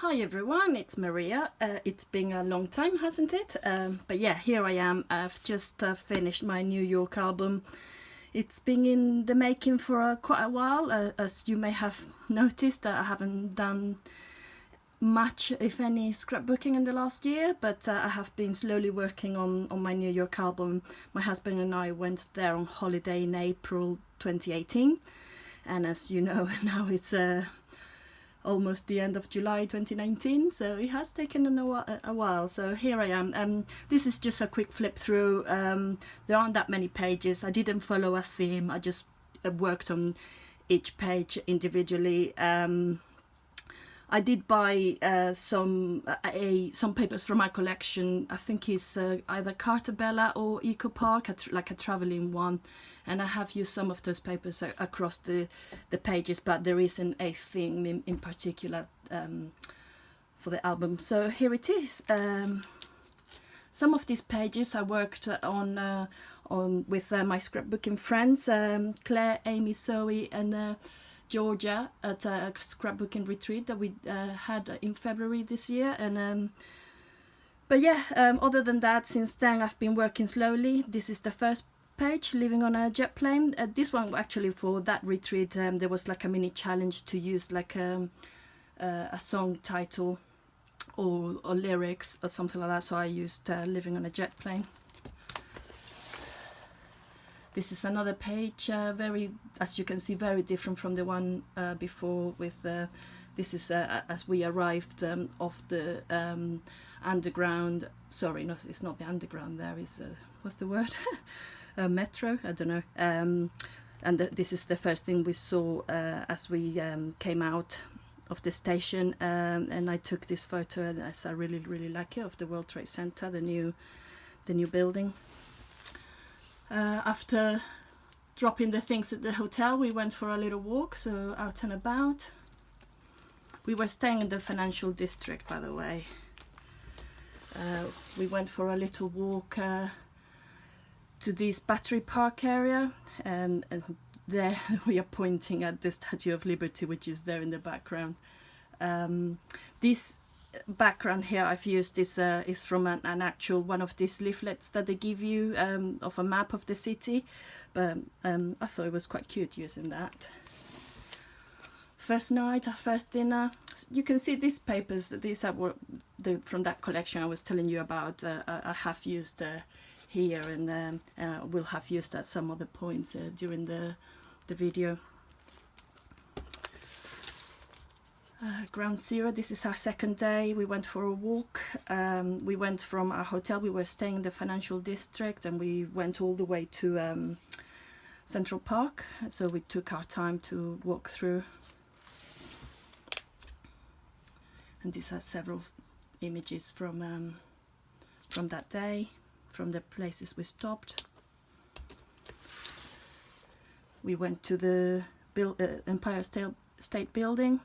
Hi everyone, it's Maria. It's been a long time, hasn't it? But yeah, here I am. I've just finished my New York album. It's been in the making for quite a while. As you may have noticed, I haven't done much, if any, scrapbooking in the last year, but I have been slowly working on my New York album. My husband and I went there on holiday in April 2018, and as you know, now it's almost the end of July 2019, so it has taken a while. So here I am. This is just a quick flip through. There aren't that many pages. I didn't follow a theme. I just worked on each page individually. I did buy some papers from my collection. I think it's either Cartabella or Eco Park, like a traveling one, and I have used some of those papers across the pages, but there isn't a theme in particular for the album. So here it is. Some of these pages I worked on with my scrapbooking friends, Claire, Amy, Zoe, and Georgia, at a scrapbooking retreat that we had in February this year. And but yeah, other than that, since then I've been working slowly. This is the first page, living on a jet plane. This one actually, for that retreat, there was like a mini challenge to use like a song title or lyrics or something like that, so I used living on a jet plane. This is another page, very, as you can see, very different from the one before. With this is as we arrived off the underground. Sorry, no, it's not the underground. There is what's the word? Metro. I don't know. And this is the first thing we saw as we came out of the station. And I took this photo, and as I really like it, of the World Trade Center, the new building. After dropping the things at the hotel, we went for a little walk, so out and about. We were staying in the financial district, by the way. We went for a little walk to this Battery Park area, and there we are pointing at the Statue of Liberty, which is there in the background. This background here I've used is from an actual one of these leaflets that they give you of a map of the city, but I thought it was quite cute using that. First night, our first dinner. You can see these papers. These are from that collection I was telling you about. I have used here, and will have used at some other points during the video. Ground Zero, this is our second day. We went for a walk. We went from our hotel, we were staying in the financial district, and we went all the way to Central Park, so we took our time to walk through. And these are several images from that day, from the places we stopped. We went to the Empire State Building.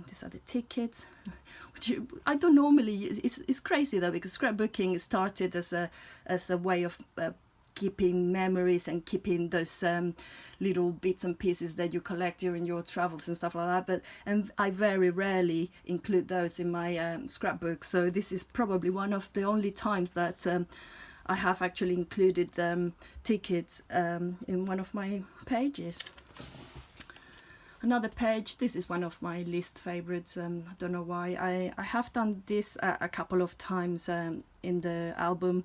These are the tickets, which I don't normally use. It's crazy though, because scrapbooking started as a way of keeping memories and keeping those little bits and pieces that you collect during your travels and stuff like that. And I very rarely include those in my scrapbook. So this is probably one of the only times that I have actually included tickets in one of my pages. Another page, this is one of my least favorites. I don't know why. I have done this a couple of times in the album.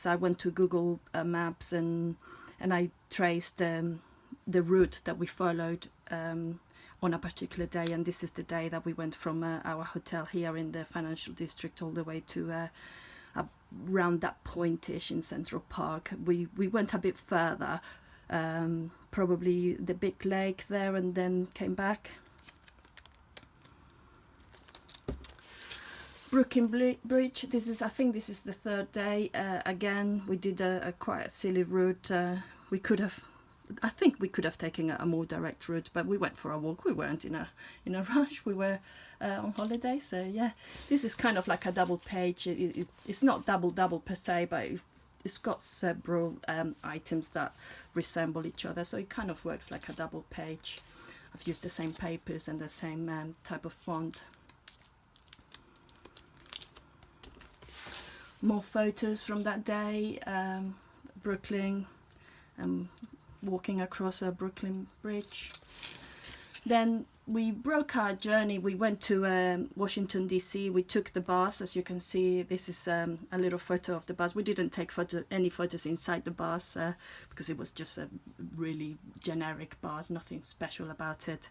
I went to Google Maps and I traced the route that we followed on a particular day, and this is the day that we went from our hotel here in the financial district all the way to around that point-ish in Central Park. We went a bit further, probably the big lake there, and then came back. Brooklyn Bridge, I think this is the third day. Again, we did a quite silly route. I think we could have taken a more direct route, but we went for a walk. We weren't in a rush. We were on holiday, so yeah. This is kind of like a double page. It's not double per se, but it's got several items that resemble each other, so it kind of works like a double page. I've used the same papers and the same type of font. more photos from that day. Brooklyn, walking across a Brooklyn Bridge. Then we broke our journey. We went to Washington DC. We took the bus. As you can see, this is a little photo of the bus. We didn't take any photos inside the bus because it was just a really generic bus, nothing special about it.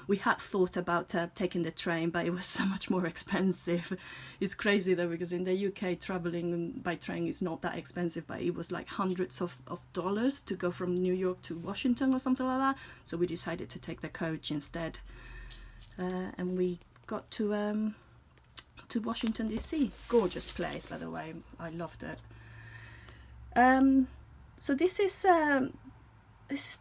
We had thought about taking the train, but it was so much more expensive. It's crazy though, because in the UK traveling by train is not that expensive, but it was like hundreds of dollars to go from New York to Washington or something like that. So we decided to take the coach instead, and we got to Washington DC. Gorgeous place, by the way. I loved it. So this is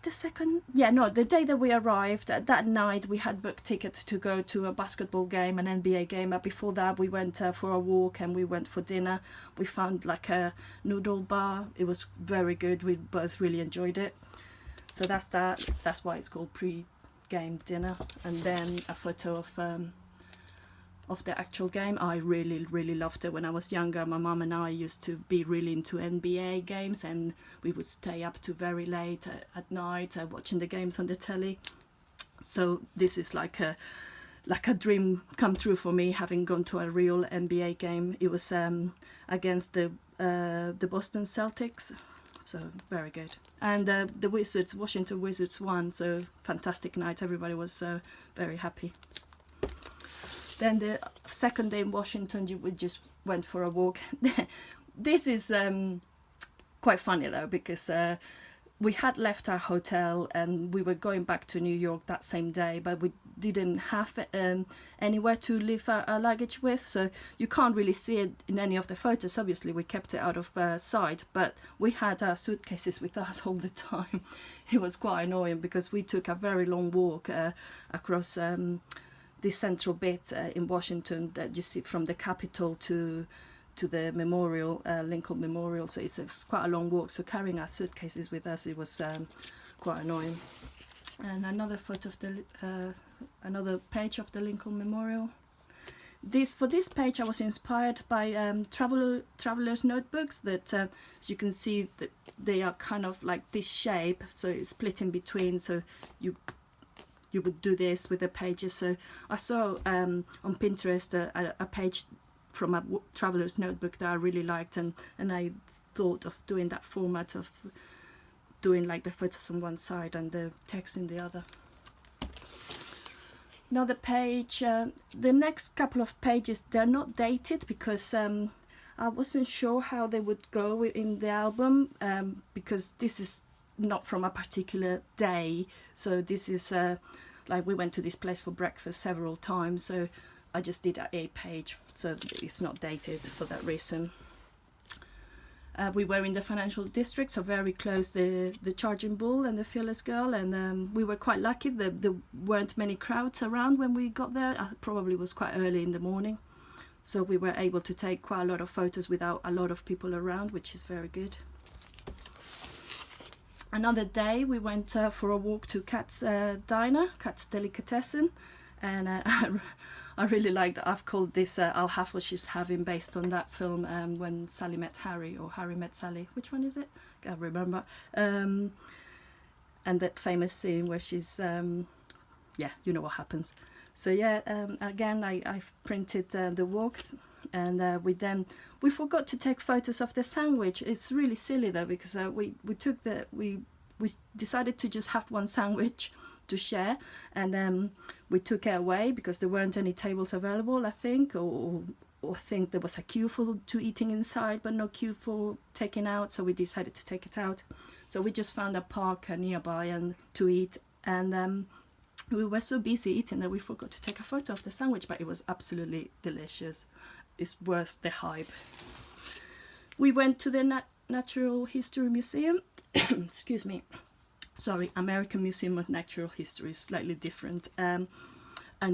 the second, the day that we arrived. That night we had booked tickets to go to a basketball game, an NBA game, but before that we went for a walk and we went for dinner. We found like a noodle bar. It was very good. We both really enjoyed it. So that's why it's called pre-game dinner. And then a photo of the actual game. I really loved it. When I was younger, my mum and I used to be really into NBA games, and we would stay up to very late at night watching the games on the telly. So this is like a dream come true for me, having gone to a real NBA game. It was against the Boston Celtics, so very good. And the Wizards, Washington Wizards won, so fantastic night. Everybody was very happy. Then the second day in Washington, we just went for a walk. This is quite funny though, because we had left our hotel and we were going back to New York that same day, but we didn't have anywhere to leave our luggage with, so you can't really see it in any of the photos. Obviously we kept it out of sight, but we had our suitcases with us all the time. It was quite annoying because we took a very long walk across this central bit in Washington that you see from the Capitol to the memorial, Lincoln Memorial. So it's quite a long walk, so carrying our suitcases with us, it was quite annoying. And another photo of the another page of the Lincoln Memorial. For this page I was inspired by travelers notebooks that as you can see that they are kind of like this shape, so it's split in between, so you would do this with the pages. So I saw on Pinterest a page from a traveler's notebook that I really liked, and I thought of doing that format of doing like the photos on one side and the text in the other. Another page, the next couple of pages, they're not dated because I wasn't sure how they would go in the album, because this is not from a particular day. So this is like we went to this place for breakfast several times, so I just did a page, so it's not dated for that reason. We were in the financial district, so very close the Charging Bull and the Fearless Girl, and we were quite lucky that there weren't many crowds around when we got there. Probably was quite early in the morning, so we were able to take quite a lot of photos without a lot of people around, which is very good. Another day we went for a walk to Kat's Diner, Kat's Delicatessen, and I really liked, I've called this I'll Have What She's Having, based on that film When Sally Met Harry, or Harry Met Sally, which one is it? I can't remember. And that famous scene where she's, yeah, you know what happens. So yeah, again I've printed the walk, and we forgot to take photos of the sandwich. It's really silly though, because we decided to just have one sandwich to share, and we took it away because there weren't any tables available, I think, or I think there was a queue to eating inside but no queue for taking out, so we decided to take it out. So we just found a park nearby and to eat, and we were so busy eating that we forgot to take a photo of the sandwich, but it was absolutely delicious. It's worth the hype. We went to the Natural History Museum. Excuse me. Sorry, American Museum of Natural History is slightly different, and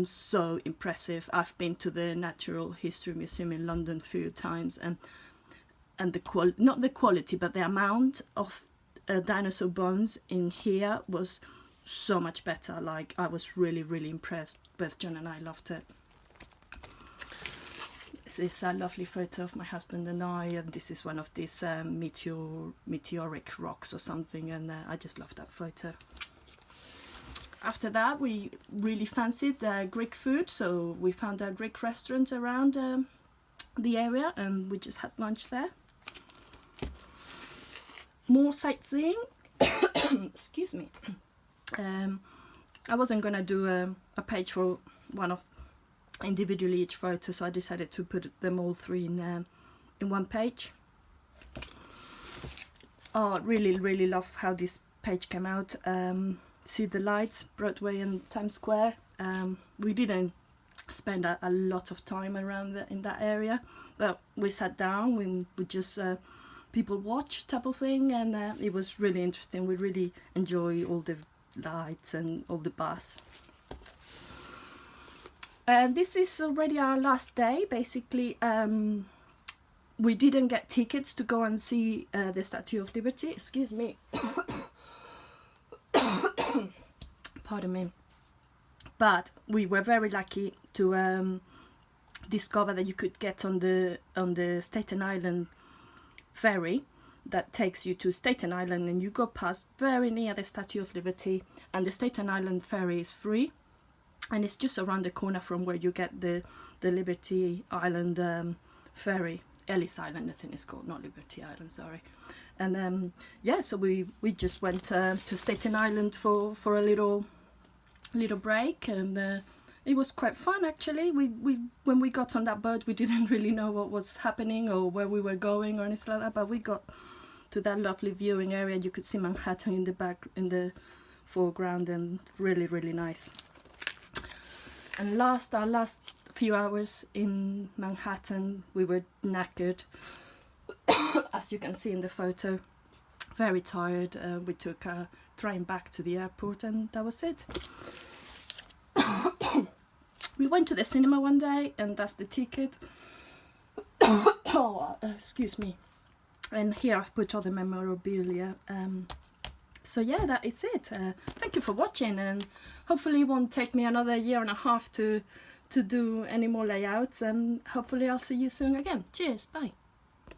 so impressive. I've been to the Natural History Museum in London a few times, and not the quality, but the amount of dinosaur bones in here was so much better. Like, I was really impressed. Both John and I loved it. This is a lovely photo of my husband and I, and this is one of these meteoric rocks or something, and I just love that photo. After that, we really fancied Greek food, so we found a Greek restaurant around the area, and we just had lunch there. More sightseeing. Excuse me. I wasn't gonna do a page for one of individually each photo, so I decided to put them all three in one page. Oh, really love how this page came out. See the lights, Broadway and Times Square. We didn't spend a lot of time around in that area, but we sat down, we just people watch type of thing, and it was really interesting. We really enjoy all the lights and all the buzz. This is already our last day. Basically, we didn't get tickets to go and see the Statue of Liberty. Excuse me. Pardon me. But we were very lucky to discover that you could get on the Staten Island ferry that takes you to Staten Island, and you go past very near the Statue of Liberty, and the Staten Island ferry is free, and it's just around the corner from where you get the Liberty Island ferry. Ellis Island, I think it's called, not Liberty Island, sorry. And yeah, so we just went to Staten Island for a little break, and it was quite fun actually. When we got on that boat, we didn't really know what was happening or where we were going or anything like that, but we got to that lovely viewing area. You could see Manhattan in the back, in the foreground, and really nice. And our last few hours in Manhattan, we were knackered, as you can see in the photo, very tired. We took a train back to the airport, and that was it. We went to the cinema one day, and that's the ticket. Oh, excuse me. And here I've put all the memorabilia. So yeah, that is it. Thank you for watching, and hopefully it won't take me another 1.5 years to do any more layouts, and hopefully I'll see you soon again. Cheers, bye.